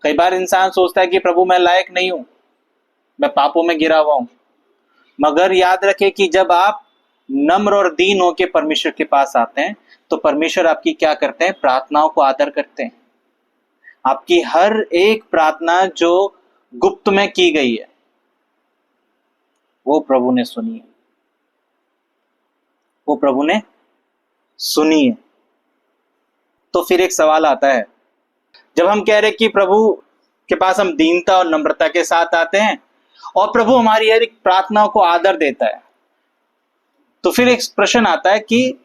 कई बार इंसान सोचता है कि प्रभु मैं लायक नहीं हूं, मैं पापों में गिरा हुआ हूं। मगर याद रखें कि जब आप नम्र और दीन होकर परमेश्वर के पास आते हैं तो परमेश्वर आपकी क्या करते हैं, प्रार्थनाओं को आदर करते हैं। आपकी हर एक प्रार्थना जो गुप्त में की गई है वो प्रभु ने सुनी है, वो प्रभु ने सुनी है। तो फिर एक सवाल आता है, जब हम कह रहे कि प्रभु के पास हम दीनता और नम्रता के साथ आते हैं और प्रभु हमारी हर एक प्रार्थनाओं को आदर देता है, तो फिर एक प्रश्न आता है कि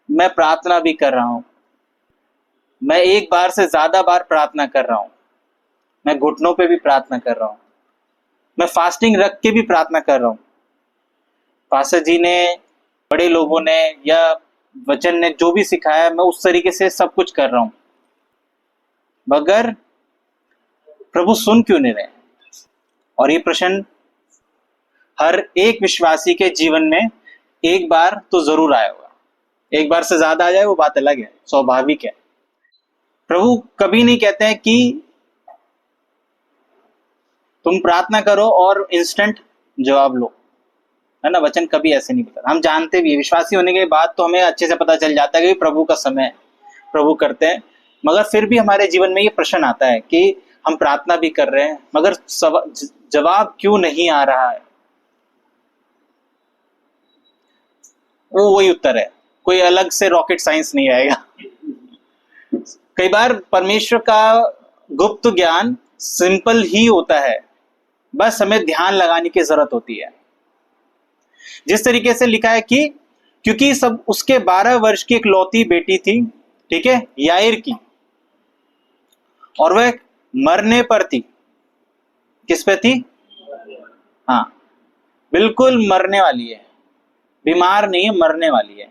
मैं प्रार्थना भी कर रहा हूं, मैं एक बार से ज्यादा बार प्रार्थना कर रहा हूं, मैं घुटनों पे भी प्रार्थना कर रहा हूं, मैं फास्टिंग रख के भी प्रार्थना कर रहा हूं, पास्टर जी ने, बड़े लोगों ने या वचन ने जो भी सिखाया मैं उस तरीके से सब कुछ कर रहा हूं, मगर प्रभु सुन क्यों नहीं रहे? और ये प्रश्न हर एक विश्वासी के जीवन में एक बार तो जरूर आया होगा। एक बार से ज्यादा आ जाए वो बात अलग है, स्वाभाविक है। प्रभु कभी नहीं कहते हैं कि तुम प्रार्थना करो और इंस्टेंट जवाब लो, है ना। वचन कभी ऐसे नहीं बताता। हम जानते भी, विश्वासी होने के बाद तो हमें अच्छे से पता चल जाता है कि प्रभु का समय है, प्रभु करते हैं। मगर फिर भी हमारे जीवन में ये प्रश्न आता है कि हम प्रार्थना भी कर रहे हैं मगर जवाब क्यों नहीं आ रहा है। वो वही उत्तर है, कोई अलग से रॉकेट साइंस नहीं आएगा। कई बार परमेश्वर का गुप्त ज्ञान सिंपल ही होता है, बस हमें ध्यान लगाने की जरूरत होती है। जिस तरीके से लिखा है कि क्योंकि सब उसके 12 वर्ष की एक लौती बेटी थी, ठीक है, याईर की, और वह मरने पर थी। किस पे थी? हाँ, बिल्कुल मरने वाली है, बीमार नहीं है, मरने वाली है।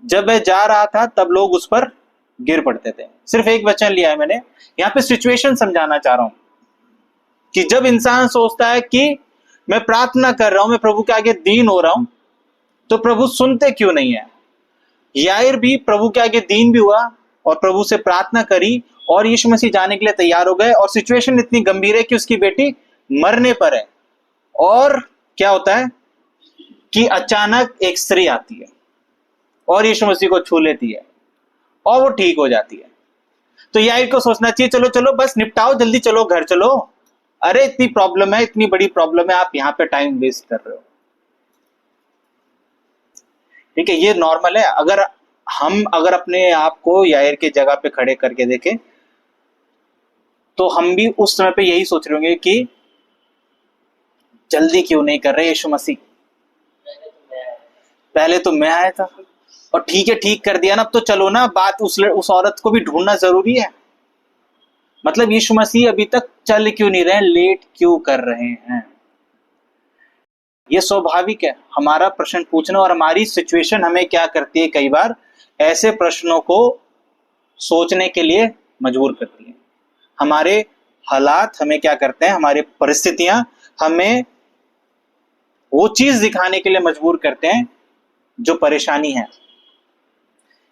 जब वह जा रहा था तब लोग उस पर गिर पड़ते थे। सिर्फ एक वचन लिया है मैंने, यहां पे सिचुएशन समझाना चाह रहा हूं कि जब इंसान सोचता है कि मैं प्रार्थना कर रहा हूं, मैं प्रभु के आगे दीन हो रहा हूं, तो प्रभु सुनते क्यों नहीं है। याईर भी प्रभु के आगे दीन भी हुआ और प्रभु से प्रार्थना करी और यीशु मसीह जाने के लिए तैयार हो गए, और सिचुएशन इतनी गंभीर है कि उसकी बेटी मरने पर है। और क्या होता है कि अचानक एक स्त्री आती है और यीशु मसीह को छू लेती है और वो ठीक हो जाती है। तो याईर को सोचना चाहिए चलो चलो बस निपटाओ, जल्दी चलो घर चलो, अरे इतनी प्रॉब्लम है, इतनी बड़ी प्रॉब्लम है, आप यहां पे टाइम वेस्ट कर रहे हो। ठीक है, ये नॉर्मल है। अगर अपने आप को याईर के जगह पे खड़े करके देखें तो हम भी उस समय पे यही सोच रहे होंगे कि जल्दी क्यों नहीं कर रहे यीशु मसीह, पहले तो मैं आया था और ठीक है ठीक कर दिया ना, अब तो चलो ना, बात उस औरत को भी ढूंढना जरूरी है। मतलब यीशु मसीह अभी तक चल क्यों नहीं रहे, लेट क्यों कर रहे हैं। ये स्वाभाविक है हमारा प्रश्न पूछना, और हमारी सिचुएशन हमें क्या करती है, कई बार ऐसे प्रश्नों को सोचने के लिए मजबूर करती है। हमारे हालात हमें क्या करते हैं, हमारे परिस्थितियां हमें वो चीज दिखाने के लिए मजबूर करते हैं जो परेशानी है।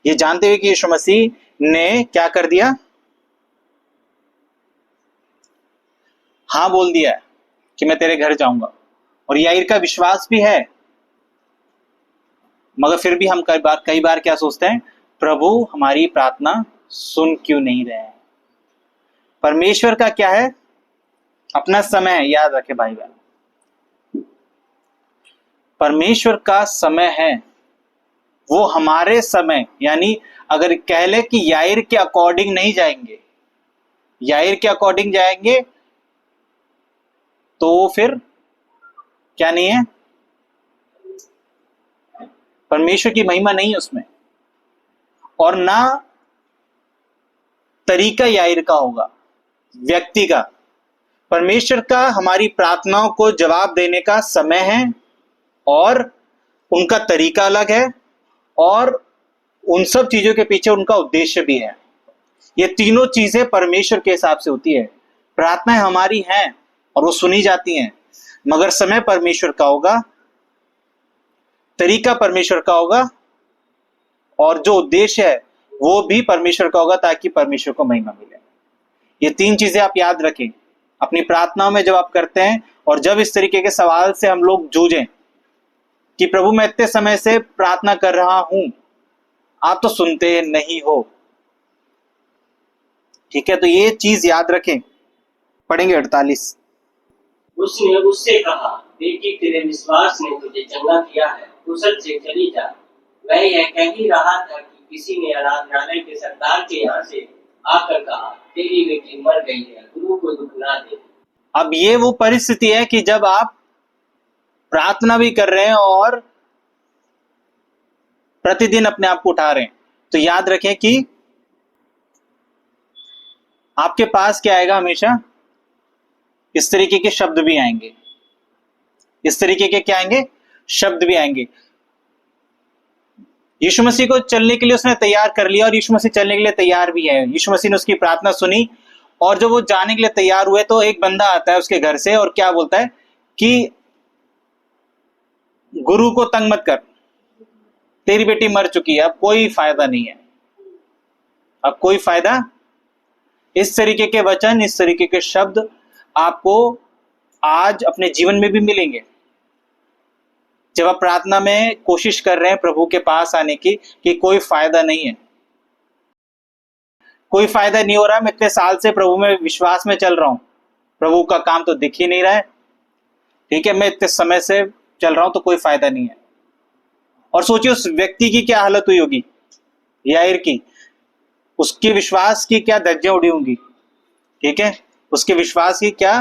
ये जानते हुए कि यीशु मसीह ने क्या कर दिया, हाँ बोल दिया कि मैं तेरे घर जाऊंगा, और याईर का विश्वास भी है। मगर फिर भी हम कई बार क्या सोचते हैं, प्रभु हमारी प्रार्थना सुन क्यों नहीं रहे हैं। परमेश्वर का क्या है, अपना समय है, याद रखे भाई बहन, परमेश्वर का समय है, वो हमारे समय, यानी अगर कह ले कि याईर के अकॉर्डिंग नहीं जाएंगे, याईर के अकॉर्डिंग जाएंगे तो फिर क्या नहीं है, परमेश्वर की महिमा नहीं है उसमें, और ना तरीका याईर का होगा, व्यक्ति का। परमेश्वर का हमारी प्रार्थनाओं को जवाब देने का समय है और उनका तरीका अलग है, और उन सब चीजों के पीछे उनका उद्देश्य भी है। ये तीनों चीजें परमेश्वर के हिसाब से होती है। प्रार्थनाएं हमारी हैं और वो सुनी जाती हैं, मगर समय परमेश्वर का होगा, तरीका परमेश्वर का होगा, और जो उद्देश्य है वो भी परमेश्वर का होगा, ताकि परमेश्वर को महिमा मिले। ये 3 चीजें आप याद रखें अपनी प्रार्थनाओं में जब आप करते हैं, और जब इस तरीके के सवाल से हम लोग जूझें कि प्रभु मैं इतने समय से प्रार्थना कर रहा हूं, आप तो सुनते नहीं हो। ठीक है, तो ये चीज याद रखें। पढ़ेंगे 48। उसने उससे कहा, बेटी तेरे विश्वास ने तुझे चंगा किया है, कुशल से चली जा। वह यह कह ही रहा था कि किसी ने आराधनालय के सरदार के यहाँ से आकर कहा, तेरी बेटी मर गई है, गुरु को दुख ना दे। अब ये वो परिस्थिति है कि जब आप प्रार्थना भी कर रहे हैं और प्रतिदिन अपने आप को उठा रहे हैं, तो याद रखें कि आपके पास क्या आएगा, हमेशा इस तरीके के शब्द भी आएंगे। इस तरीके के क्या आएंगे, शब्द भी आएंगे। यीशु मसीह को चलने के लिए उसने तैयार कर लिया और यीशु मसीह चलने के लिए तैयार भी है। यीशु मसीह ने उसकी प्रार्थना सुनी और जब वो जाने के लिए तैयार हुए तो एक बंदा आता है उसके घर से और क्या बोलता है कि गुरु को तंग मत कर, तेरी बेटी मर चुकी है, अब कोई फायदा नहीं है, अब कोई फायदा। इस तरीके के वचन, इस तरीके के शब्द आपको आज अपने जीवन में भी मिलेंगे। जब आप प्रार्थना में कोशिश कर रहे हैं प्रभु के पास आने की कि कोई फायदा नहीं है, कोई फायदा नहीं हो रहा, मैं इतने साल से प्रभु में विश्वास में चल रहा हूं, प्रभु का काम तो दिख ही नहीं रहा है, ठीक है, मैं इतने समय से चल रहा हूं तो कोई फायदा नहीं है। और सोचिए उस व्यक्ति की क्या हालत हुई होगी, याईर की, उसके विश्वास की क्या धज्जियां उड़ी होंगी। ठीक है, उसके विश्वास की क्या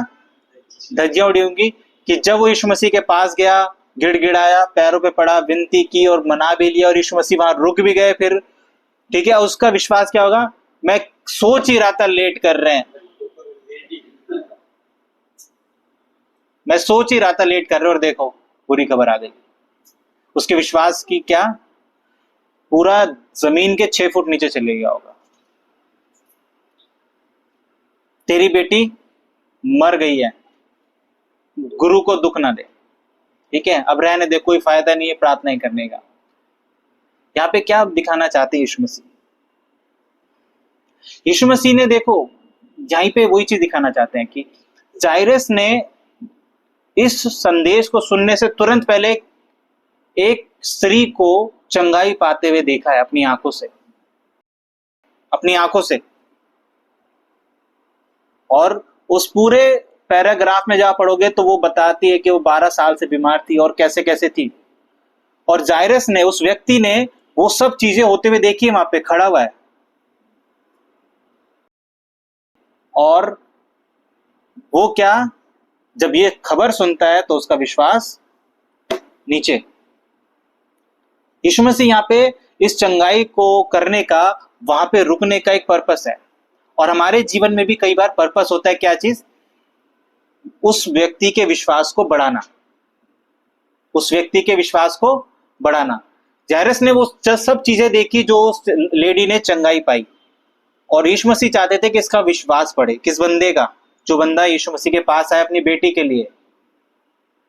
धज्जियां उड़ी होंगी कि जब वो यीशु मसीह के पास गया, गिड़गिड़ाया, पैरों पे पड़ा, विनती की और मना भी लिया और यीशु मसीह वहां रुक भी गए फिर। ठीक है, उसका विश्वास क्या होगा, मैं सोच ही रहा था लेट कर रहे हैं, मैं सोच ही रहा था लेट कर रहे हैं और देखो बुरी खबर आ गई। उसके विश्वास की क्या, पूरा जमीन के 6 फुट नीचे चले गया होगा। तेरी बेटी मर गई है, गुरु को दुख ना दे। ठीक है, अब रहने दे, कोई फायदा नहीं है प्रार्थना ही करने का। यहां पे क्या दिखाना चाहते हैं यीशु मसीह, यीशु मसीह ने देखो यहीं पे वही चीज दिखाना चाहते हैं कि जायरस ने इस संदेश को सुनने से तुरंत पहले एक स्त्री को चंगाई पाते हुए देखा है अपनी आंखों से, अपनी आंखों से। और उस पूरे पैराग्राफ में जहां पढ़ोगे तो वो बताती है कि वो 12 साल से बीमार थी और कैसे कैसे थी। और जायरस ने, उस व्यक्ति ने वो सब चीजें होते हुए देखी, वहां पे खड़ा हुआ है और वो क्या, जब ये खबर सुनता है तो उसका विश्वास नीचे। यीशु मसीह यहाँ पे इस चंगाई को करने का, वहां पे रुकने का एक पर्पस है। और हमारे जीवन में भी कई बार पर्पस होता है, क्या चीज, उस व्यक्ति के विश्वास को बढ़ाना, उस व्यक्ति के विश्वास को बढ़ाना। जायरस ने वो सब चीजें देखी जो उस लेडी ने चंगाई पाई और यीशु मसीह चाहते थे कि इसका विश्वास बढ़े। किस बंदे का, जो बंदा यीशु मसीह के पास आया अपनी बेटी के लिए।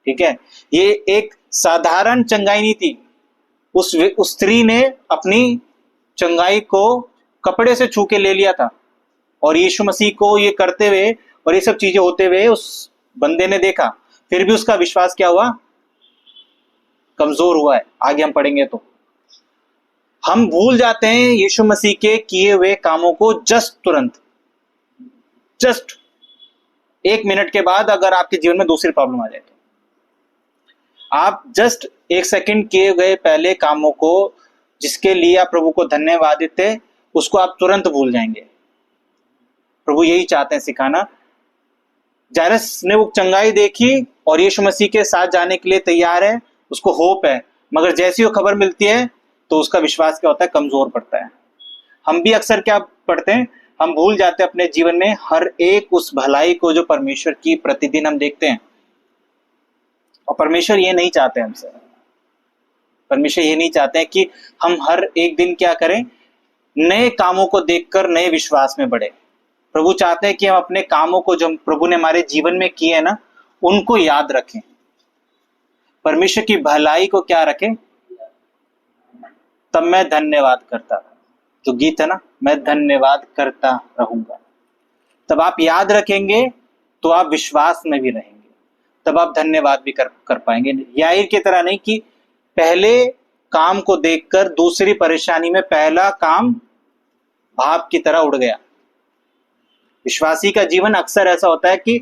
ठीक है, ये एक साधारण चंगाई नहीं थी, उस स्त्री ने अपनी चंगाई को कपड़े से छू के ले लिया था और यीशु मसीह को ये करते हुए और ये सब चीजें होते हुए उस बंदे ने देखा, फिर भी उसका विश्वास क्या हुआ, कमजोर हुआ है। आगे हम पढ़ेंगे तो हम भूल जाते हैं यीशु मसीह के किए हुए कामों को तुरंत, जस्ट 1 मिनट के बाद अगर आपके जीवन में दूसरी प्रॉब्लम आ जाए तो आप जस्ट 1 सेकंड किए गए पहले कामों को, जिसके लिए आप प्रभु को धन्यवाद देते, उसको आप तुरंत भूल जाएंगे। प्रभु यही चाहते हैं सिखाना। जायरस ने वो चंगाई देखी और यीशु मसीह के साथ जाने के लिए तैयार है, उसको होप है, मगर जैसी वो खबर मिलती है तो उसका विश्वास क्या होता है, कमजोर पड़ता है। हम भी अक्सर क्या पढ़ते हैं, हम भूल जाते हैं अपने जीवन में हर एक उस भलाई को जो परमेश्वर की प्रतिदिन हम देखते हैं। और परमेश्वर ये नहीं चाहते हमसे, परमेश्वर ये नहीं चाहते हैं कि हम हर एक दिन क्या करें, नए कामों को देखकर नए विश्वास में बढ़े। प्रभु चाहते हैं कि हम अपने कामों को जो प्रभु ने हमारे जीवन में किए हैं ना, उनको याद रखें, परमेश्वर की भलाई को क्या रखें। तब मैं धन्यवाद करता, जो गीत है ना, मैं धन्यवाद करता रहूंगा, तब आप याद रखेंगे तो आप विश्वास में भी रहेंगे, तब आप धन्यवाद भी कर पाएंगे। याईर की तरह नहीं कि पहले काम को देखकर दूसरी परेशानी में पहला काम भाप की तरह उड़ गया। विश्वासी का जीवन अक्सर ऐसा होता है कि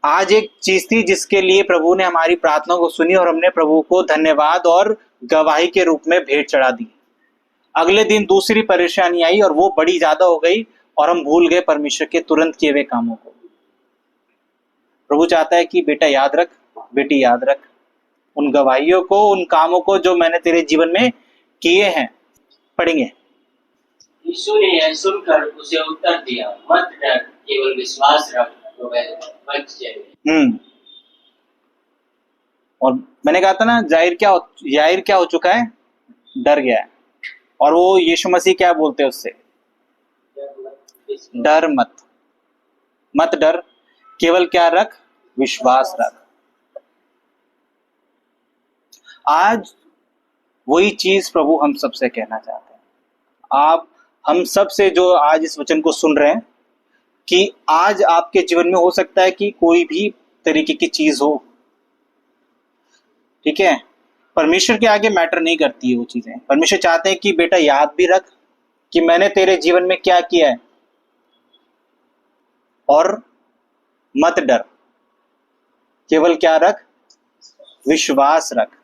आज एक चीज थी जिसके लिए प्रभु ने हमारी प्रार्थना को सुनी और हमने प्रभु को धन्यवाद और गवाही के रूप में भेंट चढ़ा दी। अगले दिन दूसरी परेशानी आई और वो बड़ी ज्यादा हो गई और हम भूल गए परमेश्वर के तुरंत किए हुए कामों को। प्रभु चाहता है कि बेटा याद रख, बेटी याद रख उन गवाहियों को, उन कामों को जो मैंने तेरे जीवन में किए हैं। पढ़ेंगे। यीशु ने यह सुनकर उसे उत्तर दिया, मत डर, केवल विश्वास रख तो वह बच जाएगा। और मैंने कहा था ना, याईर क्या हो चुका है, डर गया है। और वो यीशु मसीह क्या बोलते हैं उससे, डर मत डर, केवल क्या रख, विश्वास रख। आज वही चीज प्रभु हम सबसे कहना चाहते हैं। आप हम सब से जो आज इस वचन को सुन रहे हैं कि आज आपके जीवन में हो सकता है कि कोई भी तरीके की चीज हो, ठीक है, परमेश्वर के आगे मैटर नहीं करती है वो चीजें। परमेश्वर चाहते हैं कि बेटा याद भी रख कि मैंने तेरे जीवन में क्या किया है, और मत डर, केवल क्या रख, विश्वास रख।